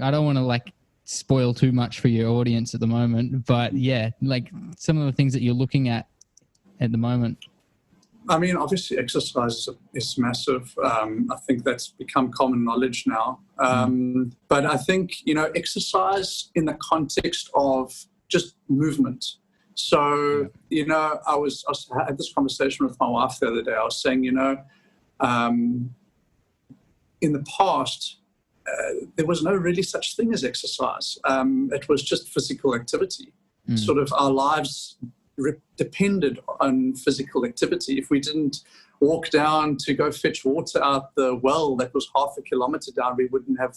I don't want to like spoil too much for your audience at the moment, but yeah, like some of the things that you're looking at the moment. I mean, obviously exercise is massive. I think that's become common knowledge now. But I think, exercise in the context of just movement. So, I had this conversation with my wife the other day. I was saying, in the past, there was no really such thing as exercise. It was just physical activity. Sort of our lives depended on physical activity. If we didn't walk down to go fetch water out the well that was half a kilometer down, we wouldn't have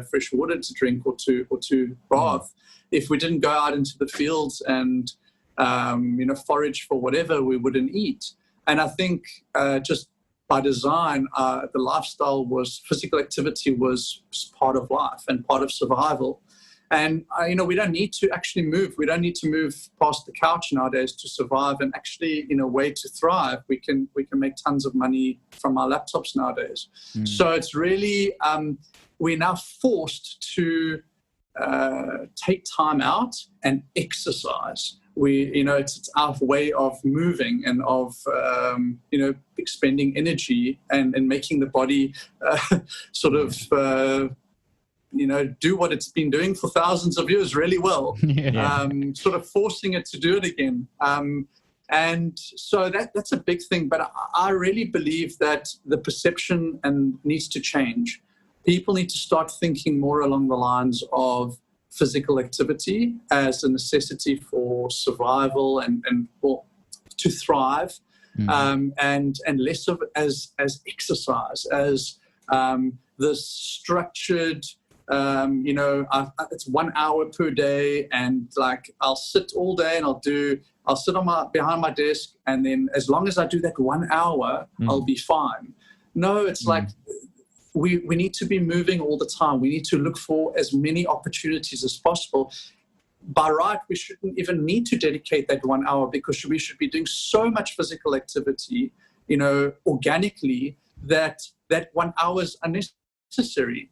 fresh water to drink or to bath. If we didn't go out into the fields and forage for whatever, we wouldn't eat. And I think just by design, the lifestyle was physical activity was part of life and part of survival. And, we don't need to actually move. We don't need to move past the couch nowadays to survive. And actually, in a way to thrive, we can make tons of money from our laptops nowadays. So it's really, we're now forced to take time out and exercise. It's our way of moving and of, expending energy and making the body sort of... do what it's been doing for thousands of years really well, sort of forcing it to do it again. And so that's a big thing. But I really believe that the perception needs to change. People need to start thinking more along the lines of physical activity as a necessity for survival and to thrive, and less of it as exercise, as this structured... it's 1 hour per day, and like I'll sit all day and I'll sit behind my desk, and then as long as I do that 1 hour, I'll be fine. No, it's like we need to be moving all the time. We need to look for as many opportunities as possible. By right, we shouldn't even need to dedicate that 1 hour, because we should be doing so much physical activity, organically, that 1 hour is unnecessary.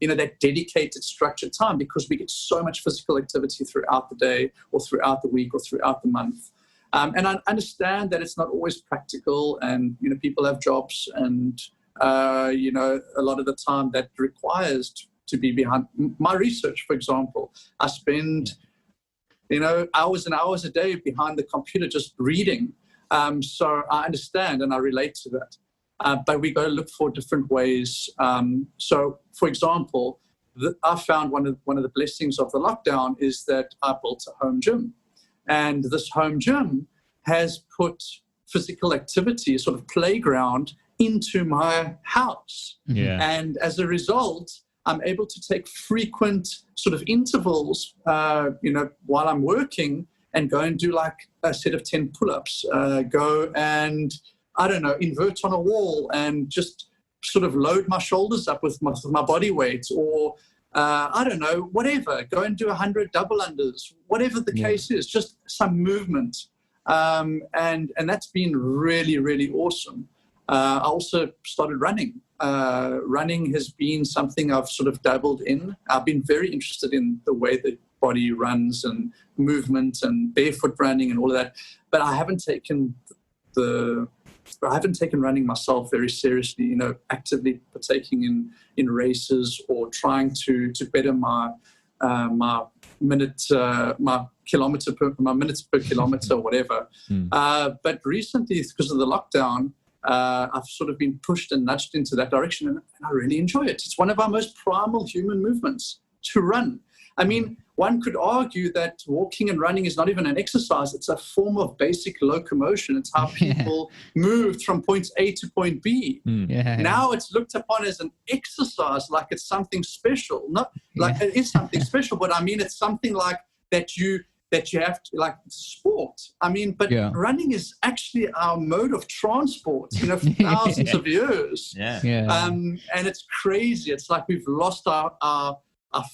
That dedicated structured time, because we get so much physical activity throughout the day or throughout the week or throughout the month. And I understand that it's not always practical, and, people have jobs, and, a lot of the time that requires to be behind. My research, for example, I spend, hours and hours a day behind the computer just reading. So I understand and I relate to that. But we got to look for different ways. So, for example, I found one of the blessings of the lockdown is that I built a home gym. And this home gym has put physical activity, sort of playground, into my house. And as a result, I'm able to take frequent sort of intervals, while I'm working, and go and do like a set of 10 pull-ups, go and... I don't know, invert on a wall and just sort of load my shoulders up with my body weight, or I don't know, whatever, go and do 100 double unders, whatever the case is, just some movement. And that's been really, really awesome. I also started running. Running has been something I've sort of dabbled in. I've been very interested in the way the body runs and movement and barefoot running and all of that, but I haven't taken running myself very seriously, actively partaking in races or trying to better my minutes per kilometer or whatever. But recently, because of the lockdown, I've sort of been pushed and nudged into that direction, and I really enjoy it. It's one of our most primal human movements, to run. I mean, one could argue that walking and running is not even an exercise. It's a form of basic locomotion. It's how people moved from point A to point B. Now it's looked upon as an exercise, like it's something special. Not like it is something special, but I mean, it's something like that you have to, like, sport. I mean, but running is actually our mode of transport, for thousands of years. And it's crazy. It's like we've lost our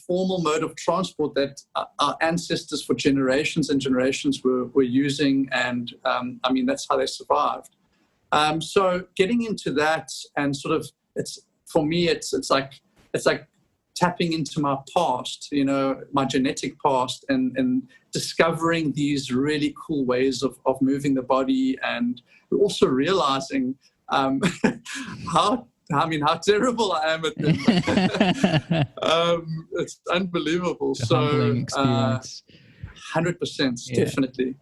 formal mode of transport that our ancestors for generations and generations were using, and I mean, that's how they survived. So getting into that, and sort of, it's, for me, it's like tapping into my past, my genetic past, and discovering these really cool ways of moving the body, and also realizing how terrible I am at them. It's unbelievable. A humbling experience. 100%, Yeah.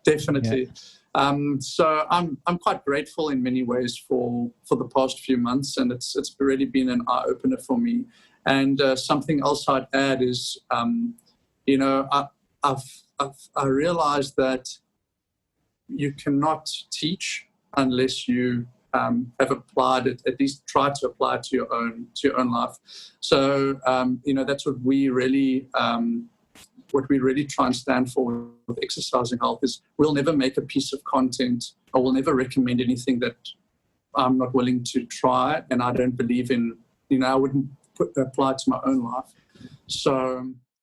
definitely. So I'm quite grateful in many ways for the past few months, and it's really been an eye opener for me. And something else I'd add is, I realized that you cannot teach unless you have applied it, at least try to apply it to your own life. So that's what we really try and stand for with Exercising Health is we'll never make a piece of content, or we'll never recommend anything that I'm not willing to try and I don't believe in. I wouldn't apply it to my own life. So